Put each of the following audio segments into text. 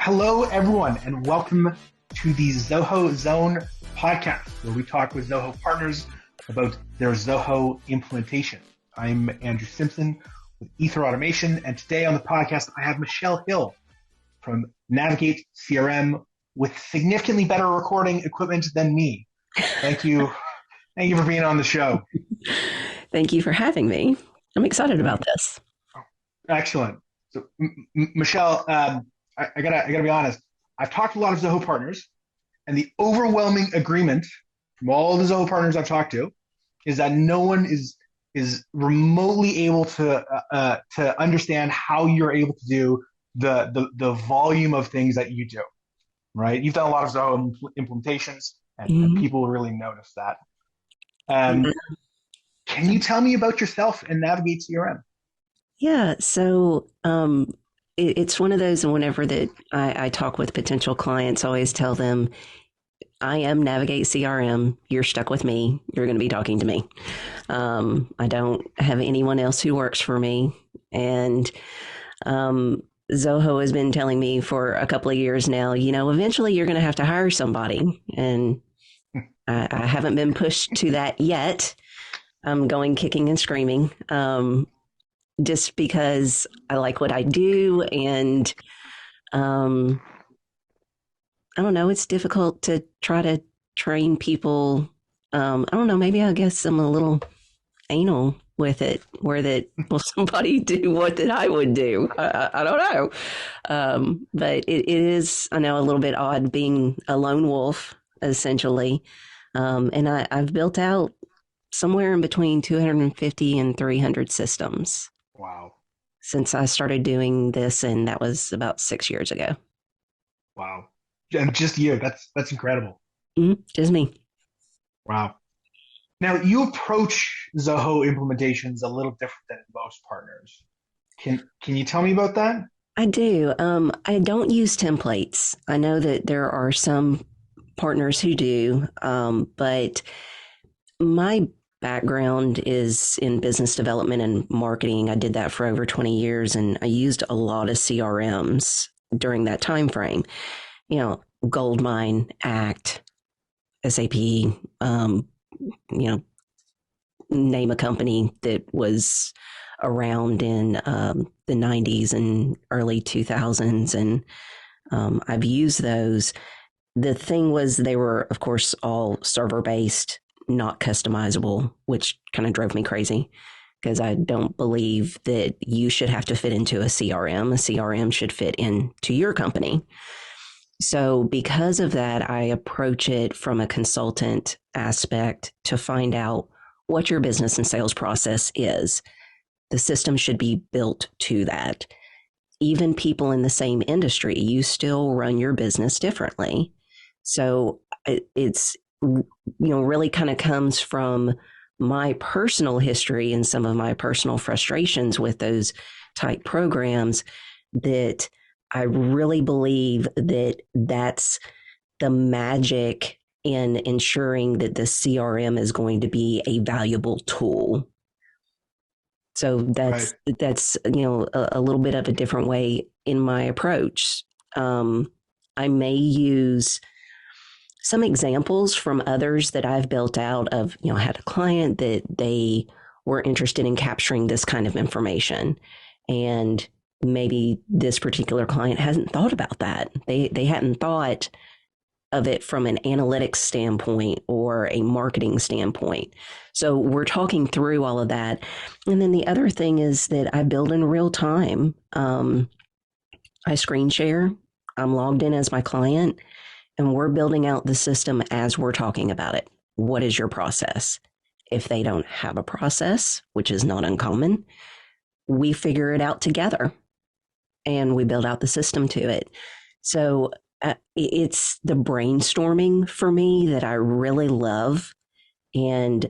Hello, everyone, and welcome to the Zoho Zone podcast, where we talk with Zoho partners about their Zoho implementation. I'm Andrew Simpson with Ether Automation, and today on the podcast, I have Michelle Hill from Navigate CRM with significantly better recording equipment than me. Thank you. Thank you for being on the show. Thank you for having me. I'm excited about this. Excellent. So, Michelle, I gotta be honest. I've talked to a lot of Zoho partners, and the overwhelming agreement from all the Zoho partners I've talked to is that no one is remotely able to understand how you're able to do the volume of things that you do. Right? You've done a lot of Zoho implementations, and people really notice that. Can you tell me about yourself and Navigate CRM? Yeah, so it's one of those, whenever that I talk with potential clients, I always tell them, I am Navigate CRM. You're stuck with me. You're going to be talking to me. I don't have anyone else who works for me. And Zoho has been telling me for a couple of years now, eventually you're going to have to hire somebody. And I haven't been pushed to that yet. I'm going kicking and screaming. Just because I like what I do, and I don't know, it's difficult to try to train people. I don't know, maybe I guess I'm a little anal with it, where that will somebody do what that I would do? I don't know. But it is, I know, a little bit odd being a lone wolf, essentially. And I've built out somewhere in between 250 and 300 systems. Wow. Since I started doing this, and that was about 6 years ago. Wow. And just you. That's incredible. Just me. Wow. Now, you approach Zoho implementations a little different than most partners. Can you tell me about that? I do. I don't use templates. I know that there are some partners who do, but my background is in business development and marketing. I did that for over 20 years, and I used a lot of CRMs during that time frame. Goldmine, Act, SAP, name a company that was around in the 90s and early 2000s, and I've used those. The thing was, they were, of course, all server-based, not customizable, which kind of drove me crazy, because I don't believe that you should have to fit into a CRM. A CRM should fit into your company. So because of that, I approach it from a consultant aspect to find out what your business and sales process is. The system should be built to that. Even people in the same industry, you still run your business differently. So it's really kind of comes from my personal history and some of my personal frustrations with those type programs, that I really believe that that's the magic in ensuring that the CRM is going to be a valuable tool. So that's a little bit of a different way in my approach. I may use some examples from others that I've built out of, I had a client that they were interested in capturing this kind of information, and maybe this particular client hasn't thought about that. They hadn't thought of it from an analytics standpoint or a marketing standpoint. So we're talking through all of that. And then the other thing is that I build in real time. I screen share. I'm logged in as my client, and we're building out the system as we're talking about it. What is your process? If they don't have a process, which is not uncommon, we figure it out together and we build out the system to it. So it's the brainstorming for me that I really love, and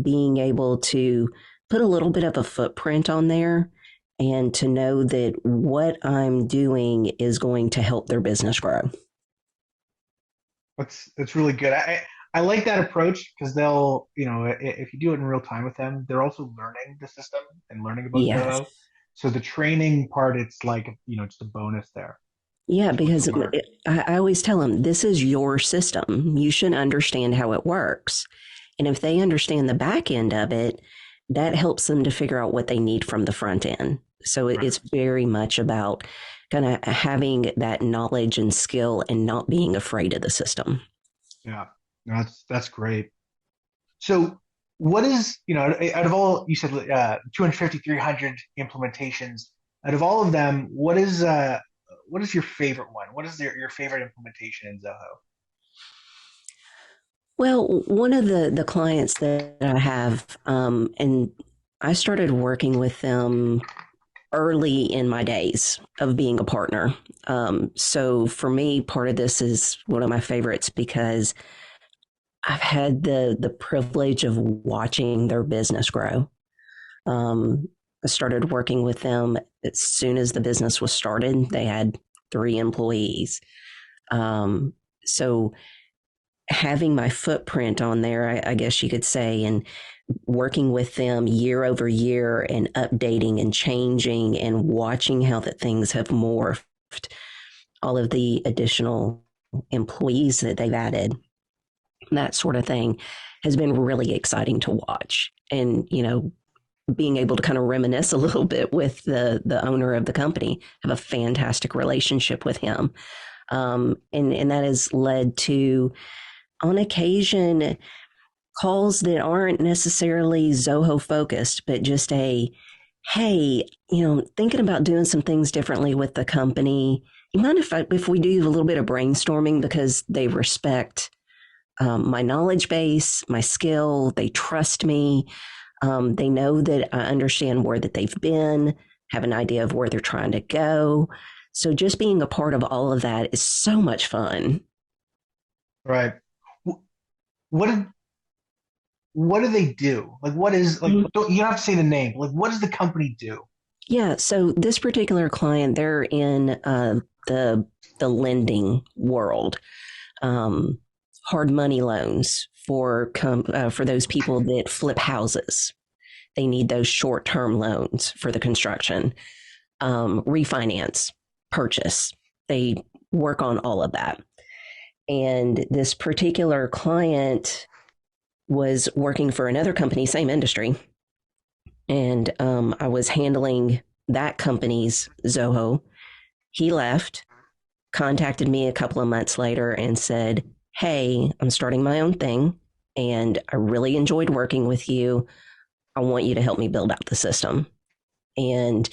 being able to put a little bit of a footprint on there, and to know that what I'm doing is going to help their business grow. That's really good. I like that approach, because they'll, if you do it in real time with them, they're also learning the system and learning about Yes. Zoho. So the training part, it's like, just a bonus there. Yeah, That's what's so because smart. I always tell them this is your system. You should understand how it works. And if they understand the back end of it, that helps them to figure out what they need from the front end. So Right. it's very much about kind of having that knowledge and skill and not being afraid of the system. Yeah. No, that's great. So what is, out of all, you said 250, 300 implementations, out of all of them, what is your favorite one? What is your favorite implementation in Zoho? Well, one of the clients that I have, and I started working with them early in my days of being a partner. So for me, part of this is one of my favorites because I've had the privilege of watching their business grow. Um, I started working with them as soon as the business was started. They had 3 employees. Um, so having my footprint on there, I guess you could say, and working with them year over year and updating and changing and watching how that things have morphed, all of the additional employees that they've added, that sort of thing has been really exciting to watch. And, being able to kind of reminisce a little bit with the owner of the company, have a fantastic relationship with him. And that has led to, on occasion, calls that aren't necessarily Zoho focused, but just hey, thinking about doing some things differently with the company. You mind if we do a little bit of brainstorming because they respect my knowledge base, my skill, they trust me. They know that I understand where that they've been, have an idea of where they're trying to go. So just being a part of all of that is so much fun. Right. What do, what do they do? Like, what is like? Mhm. Don't you don't have to say the name? Like, what does the company do? Yeah. So this particular client, they're in the the lending world, um, hard money loans for those people that flip houses. They need those short term loans for the construction, refinance, purchase. They work on all of that. And this particular client was working for another company, same industry. And I was handling that company's Zoho. He left, contacted me a couple of months later and said, "Hey, I'm starting my own thing and I really enjoyed working with you. I want you to help me build out the system." And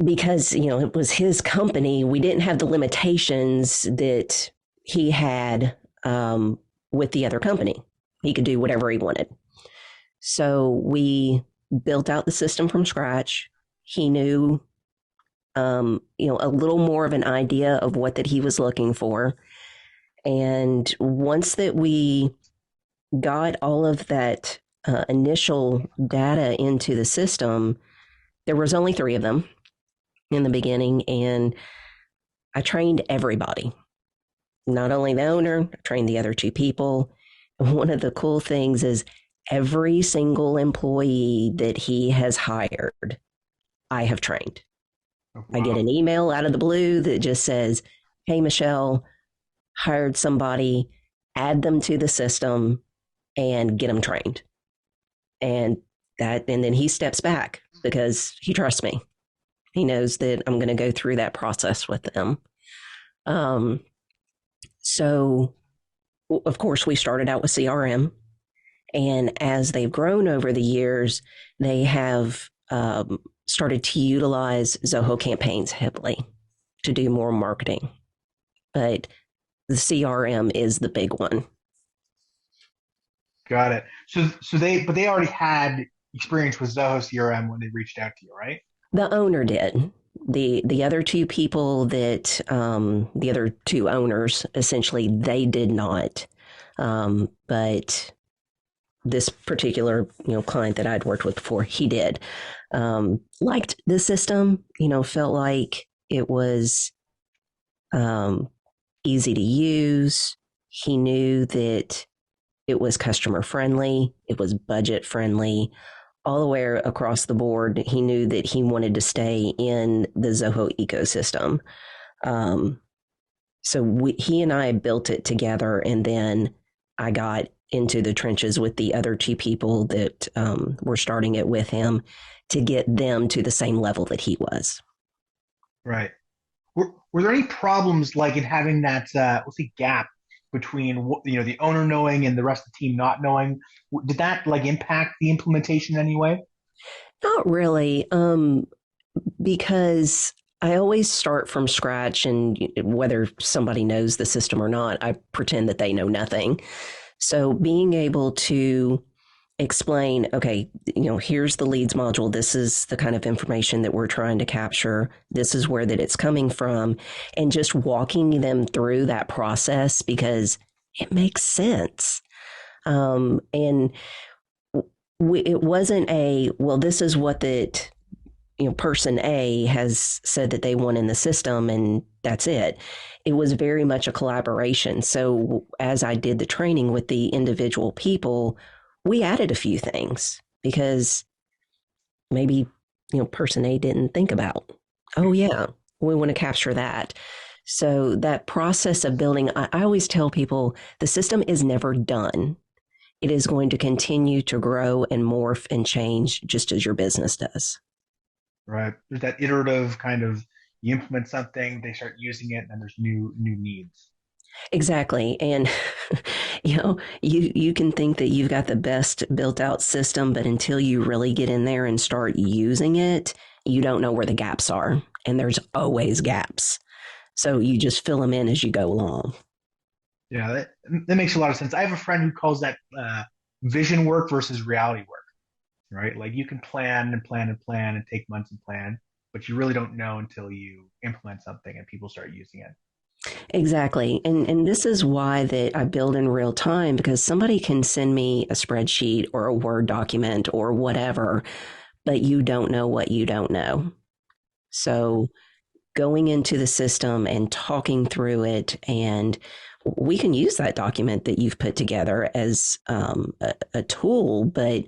because, it was his company, we didn't have the limitations that he had with the other company. He could do whatever he wanted. So we built out the system from scratch. He knew, a little more of an idea of what that he was looking for. And once that we got all of that initial data into the system, there was only 3 of them in the beginning, and I trained everybody. Not only the owner, I trained the other 2 people. One of the cool things is every single employee that he has hired, I have trained. Oh, I get wow. an email out of the blue that just says, "Hey, Michelle, hired somebody, add them to the system and get them trained." And and then he steps back because he trusts me. He knows that I'm going to go through that process with them. Um, so, of course, we started out with CRM. And as they've grown over the years, they have started to utilize Zoho campaigns heavily to do more marketing. But the CRM is the big one. Got it. But they already had experience with Zoho CRM when they reached out to you, right? The owner did. The other 2 people that the other 2 owners essentially they did not. But this particular client that I'd worked with before, he did. Liked the system. Felt like it was um, easy to use. He knew that it was customer friendly. It was budget friendly. All the way across the board, he knew that he wanted to stay in the Zoho ecosystem. Um, he and I built it together, and then I got into the trenches with the other two people that were starting it with him to get them to the same level that he was. Right. Were there any problems like in having that let's say gap between the owner knowing and the rest of the team not knowing? Did that like impact the implementation in any way? Not really, because I always start from scratch, and whether somebody knows the system or not, I pretend that they know nothing. So being able to explain, okay, here's the leads module. This is the kind of information that we're trying to capture. This is where that it's coming from. And just walking them through that process because it makes sense. And it wasn't well, this is what that, person A has said that they want in the system and that's it. It was very much a collaboration. So as I did the training with the individual people, we added a few things because maybe, person A didn't think about, oh yeah, we want to capture that. So that process of building, I always tell people the system is never done. It is going to continue to grow and morph and change just as your business does. Right. There's that iterative kind of you implement something, they start using it, and there's new needs. Exactly. And you can think that you've got the best built out system, but until you really get in there and start using it, you don't know where the gaps are. And there's always gaps. So you just fill them in as you go along. Yeah, that makes a lot of sense. I have a friend who calls that vision work versus reality work, right? Like you can plan and plan and plan and take months and plan, but you really don't know until you implement something and people start using it. Exactly. And this is why that I build in real time because somebody can send me a spreadsheet or a Word document or whatever, but you don't know what you don't know. So going into the system and talking through it, and we can use that document that you've put together as a tool, but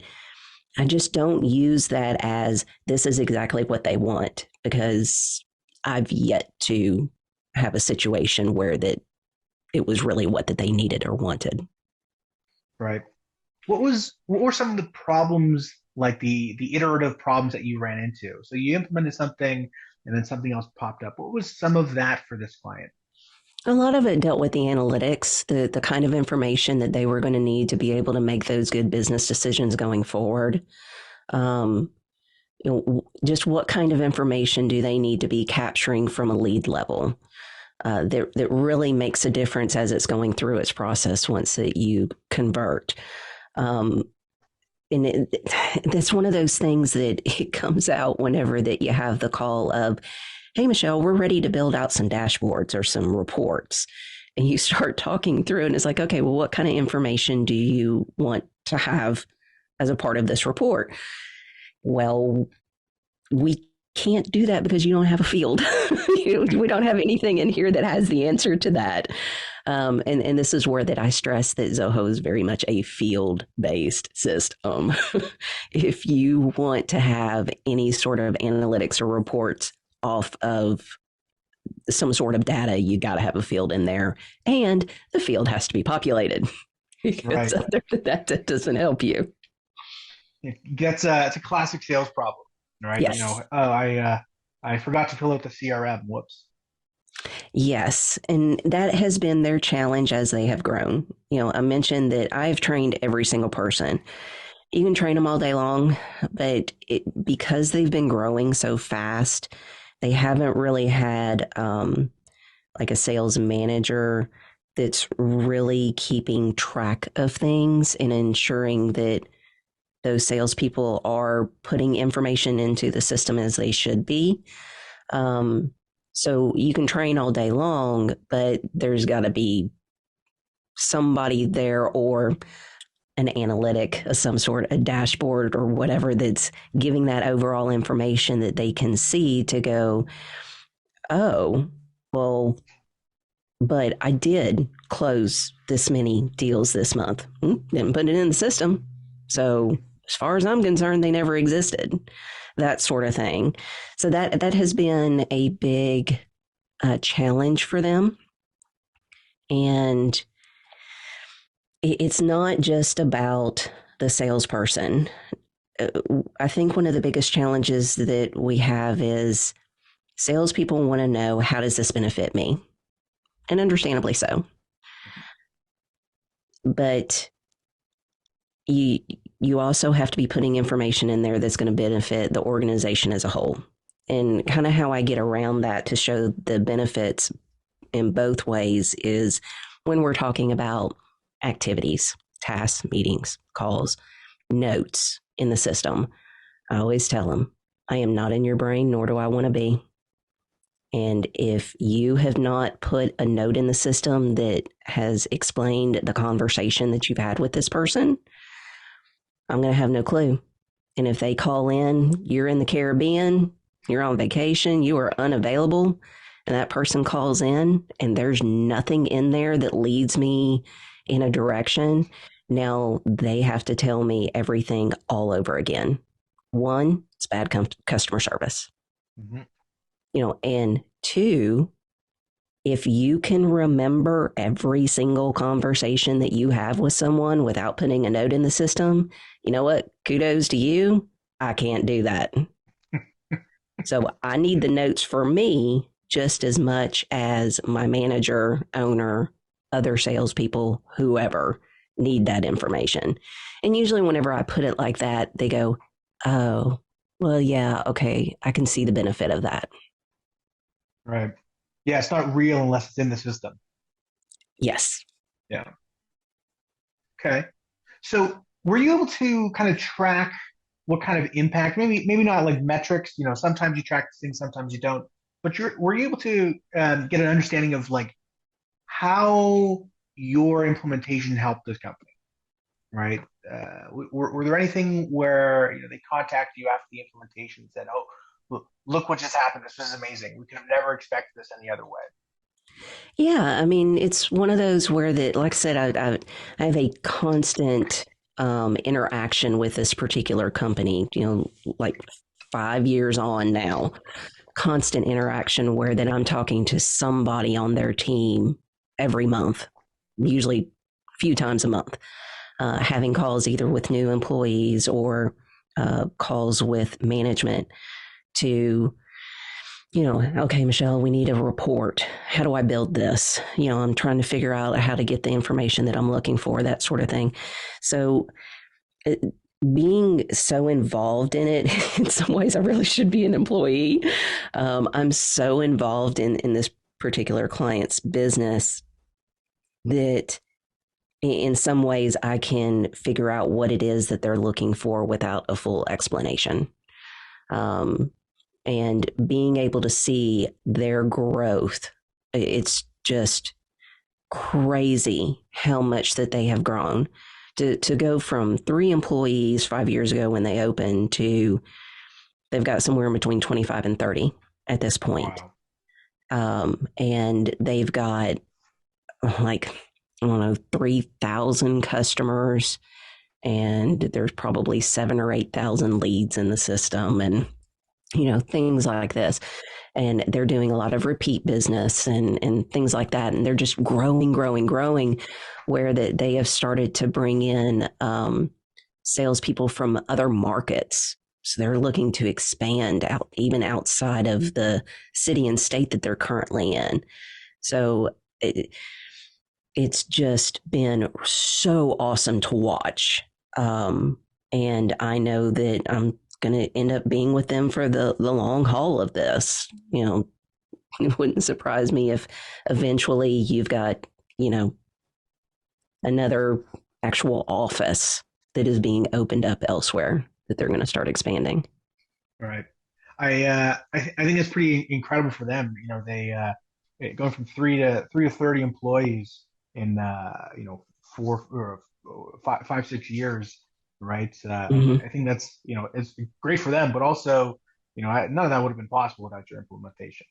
I just don't use that as this is exactly what they want because I've yet to have a situation where that it was really what that they needed or wanted. Right. What were some of the problems like the iterative problems that you ran into? So you implemented something and then something else popped up. What was some of that for this client? A lot of it dealt with the analytics, the kind of information that they were going to need to be able to make those good business decisions going forward. Um, just what kind of information do they need to be capturing from a lead level? That really makes a difference as it's going through its process once that you convert. Um, and that's one of those things that it comes out whenever that you have the call of, hey, Michelle, we're ready to build out some dashboards or some reports. And you start talking through, and it's like, okay, well, what kind of information do you want to have as a part of this report? Well, we can't do that because you don't have a field. We don't have anything in here that has the answer to that. And this is where that I stress that Zoho is very much a field-based system. If you want to have any sort of analytics or reports off of some sort of data, you got to have a field in there, and the field has to be populated because Right. other than that, that doesn't help you. It's a classic sales problem, right? Yes. I forgot to fill out the CRM. Whoops. Yes, and that has been their challenge as they have grown. I mentioned that I've trained every single person. You can train them all day long, but because they've been growing so fast, they haven't really had like a sales manager that's really keeping track of things and ensuring that those salespeople are putting information into the system as they should be. Um, so you can train all day long, but there's got to be somebody there or an analytic of some sort, a dashboard or whatever that's giving that overall information that they can see to go, oh, well, but I did close this many deals this month. Didn't put it in the system. So as far as I'm concerned, they never existed. That sort of thing. So that has been a big challenge for them. And it's not just about the salesperson. I think one of the biggest challenges that we have is salespeople want to know, how does this benefit me? And understandably so. But you you also have to be putting information in there that's going to benefit the organization as a whole. And kind of how I get around that to show the benefits in both ways is when we're talking about activities, tasks, meetings, calls, notes in the system. I always tell them, I am not in your brain, nor do I want to be. And if you have not put a note in the system that has explained the conversation that you've had with this person, I'm going to have no clue. And if they call in, you're in the Caribbean, you're on vacation, you are unavailable, and that person calls in and there's nothing in there that leads me in a direction, now they have to tell me everything all over again. One, it's bad customer service. Mm-hmm. And two, if you can remember every single conversation that you have with someone without putting a note in the system, you know what? Kudos to you. I can't do that. So I need the notes for me just as much as my manager, owner, other salespeople, whoever need that information. And usually whenever I put it like that, they go, oh, well, yeah, okay, I can see the benefit of that. Right. Yeah, it's not real unless it's in the system. Yes. Yeah. Okay. So were you able to kind of track what kind of impact, maybe not like metrics, sometimes you track things, sometimes you don't, but were you able to get an understanding of like how your implementation helped this company, right? Were there anything where they contacted you after the implementation and said, "Oh, look what just happened. This is amazing. We could have never expected this any other way." Yeah, I mean, it's one of those where that, like I said, I have a constant interaction with this particular company. Like 5 years on now, constant interaction where that I'm talking to somebody on their team every month, usually a few times a month, having calls either with new employees or calls with management to, okay, Michelle, we need a report. How do I build this? I'm trying to figure out how to get the information that I'm looking for, that sort of thing. So being so involved in it, in some ways, I really should be an employee. I'm so involved in this particular client's business that in some ways I can figure out what it is that they're looking for without a full explanation. And being able to see their growth, it's just crazy how much that they have grown. To go from 3 employees 5 years ago when they opened to they've got somewhere in between 25 and 30 at this point. Wow. And they've got like, I don't know, 3,000 customers, and there's probably 7,000 or 8,000 leads in the system, and things like this. And they're doing a lot of repeat business and things like that. And they're just growing, where that they have started to bring in salespeople from other markets. So they're looking to expand out even outside of the city and state that they're currently in. So it's just been so awesome to watch. And I know that I'm going to end up being with them for the long haul of this. It wouldn't surprise me if eventually you've got, another actual office that is being opened up elsewhere that they're going to start expanding. Right. I think it's pretty incredible for them. They going from 3 to 30 employees in 4 or 5, 6 years, right? I think that's it's great for them, but also none of that would have been possible without your implementation.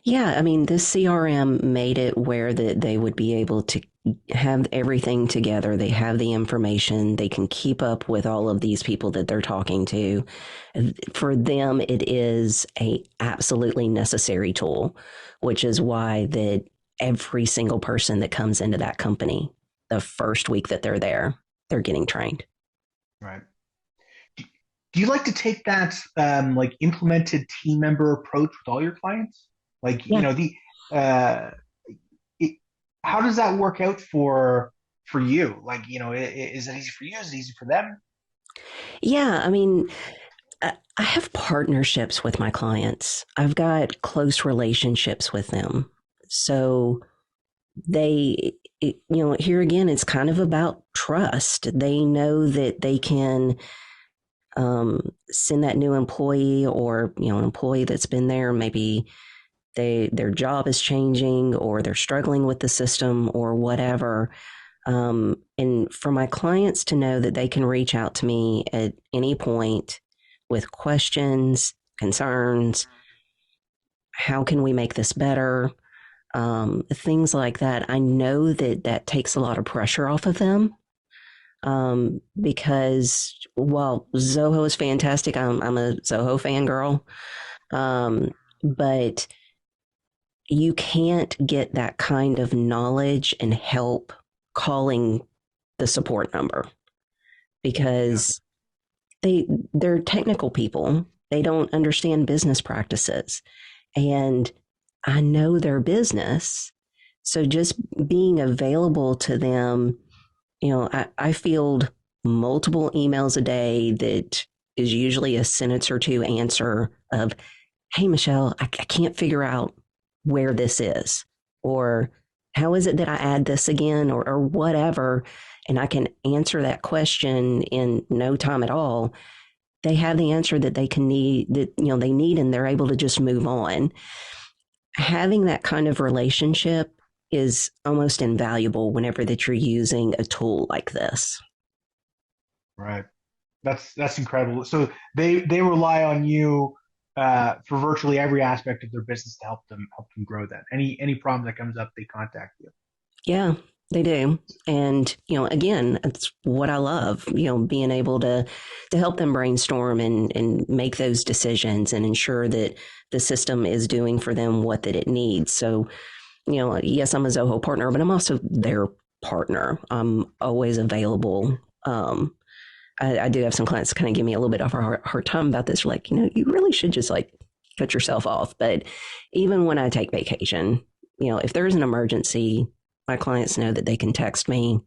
Yeah, I mean, this CRM made it where that they would be able to have everything together. They have the information. They can keep up with all of these people that they're talking to. For them, it is a absolutely necessary tool, which is why that every single person that comes into that company, the first week that they're there, they're getting trained. Right. Do you like to take that like implemented team member approach with all your clients? Like, Yeah. the uh, it, how does that work out for you? Like, is it easy for you? Is it easy for them? Yeah. I mean, I have partnerships with my clients. I've got close relationships with them. So here again, it's kind of about trust. They know that they can send that new employee or, an employee that's been there, maybe their job is changing or they're struggling with the system or whatever. And for my clients to know that they can reach out to me at any point with questions, concerns, how can we make this better? Things like that. I know that that takes a lot of pressure off of them because while Zoho is fantastic, I'm a Zoho fangirl, but you can't get that kind of knowledge and help calling the support number Yeah. because they're technical people. They don't understand business practices. And I know their business. So just being available to them, I field multiple emails a day that is usually a sentence or two answer of, hey, Michelle, I can't figure out where this is. Or how is it that I add this again or whatever. And I can answer that question in no time at all. They have the answer that they can need that, they need, and they're able to just move on. Having that kind of relationship is almost invaluable whenever that you're using a tool like this. Right. That's incredible. So they rely on you for virtually every aspect of their business to help them grow. That any problem that comes up, they contact you. Yeah, they do. And, again, it's what I love, being able to help them brainstorm and make those decisions and ensure that the system is doing for them what that it needs. So, yes, I'm a Zoho partner, but I'm also their partner. I'm always available. I do have some clients kind of give me a little bit of a hard time about this. Like, you really should just like cut yourself off. But even when I take vacation, if there's an emergency, my clients know that they can text me.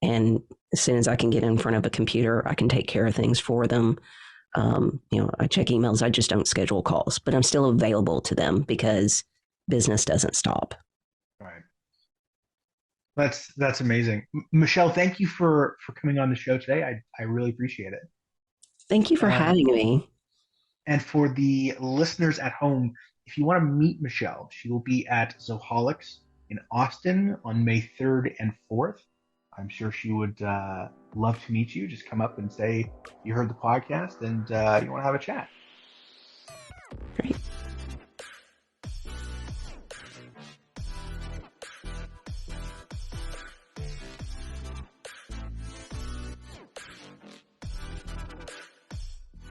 And as soon as I can get in front of a computer, I can take care of things for them. I check emails. I just don't schedule calls, but I'm still available to them because business doesn't stop. Right. That's amazing, Michelle. Thank you for coming on the show today. I really appreciate it. Thank you for And having me. and for the listeners at home, if you want to meet Michelle, she will be at Zoholics in Austin on May 3rd and 4th. I'm sure she would love to meet you. Just come up and say you heard the podcast and you want to have a chat. Great.